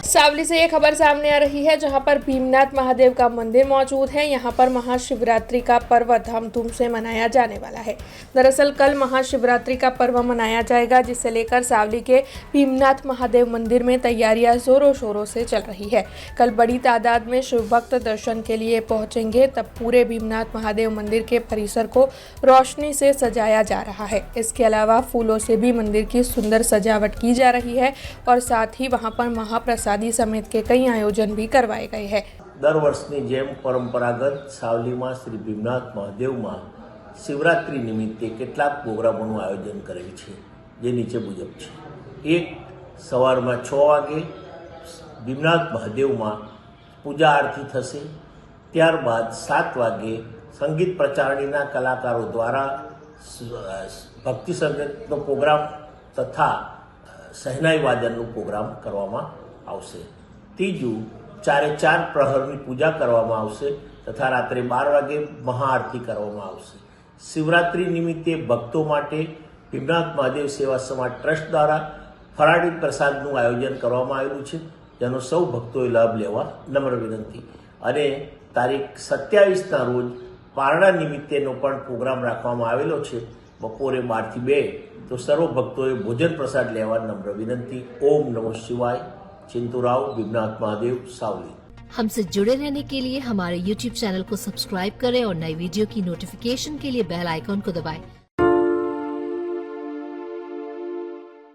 सावली से ये खबर सामने आ रही है जहां पर भीमनाथ महादेव का मंदिर मौजूद है। यहां पर महाशिवरात्रि का पर्व धूमधाम से मनाया जाने वाला है। दरअसल कल महाशिवरात्रि का पर्व मनाया जाएगा, जिसे लेकर सावली के भीमनाथ महादेव मंदिर में तैयारियां जोरों शोरों से चल रही है। कल बड़ी तादाद में शिव भक्त दर्शन के लिए पहुंचेंगे, तब पूरे भीमनाथ महादेव मंदिर के परिसर को रोशनी से सजाया जा रहा है। इसके अलावा फूलों से भी मंदिर की सुंदर सजावट की जा रही है और साथ ही वहां पर महाप्रसादी समेत के कई आयोजन भी करवाए गए हैं। दर वर्षनी जेम परंपरागत सावलीमां श्री भीमनाथ महादेवमां शिवरात्रि निमित्ते કેટલાક પ્રોગ્રામોનું આયોજન કરેલ છે, જે નીચે મુજબ છે। એક, સવારમાં 6 વાગે ભીમનાથ મહાદેવમાં પૂજા આરતી થશે। ત્યારબાદ 7 વાગે સંગીત પ્રચારણીના કલાકારો દ્વારા ભક્તિ સંગીતનો પ્રોગ્રામ તથા શહેનાઈ વાદનનો પ્રોગ્રામ કરવામાં આવશે। ત્રીજું, 4:04 પ્રહરની પૂજા કરવામાં આવશે તથા રાત્રે 12 વાગે મહાઆરતી કરવામાં આવશે। શિવરાત્રિ નિમિત્તે ભક્તો માટે ભીમનાથ મહાદેવ સેવા સમાજ ટ્રસ્ટ દ્વારા ફરાળી પ્રસાદનું આયોજન કરવામાં આવેલું છે, જેનો સૌ ભક્તોએ લાભ લેવા નમ્ર વિનંતી। અને તારીખ 27ના રોજ પારણા નિમિત્તેનો પણ પ્રોગ્રામ રાખવામાં આવેલો છે, બપોરે 12 થી 2। તો સર્વ ભક્તોએ ભોજન પ્રસાદ લેવા નમ્ર વિનંતી। ओम नमः शिवाय। चिंतूराव, भीमनाथ महादेव, सावली। हमसे जुड़े रहने के लिए हमारे YouTube चैनल को सब्सक्राइब करें और नई वीडियो की नोटिफिकेशन के लिए बेल आइकॉन को दबाएं।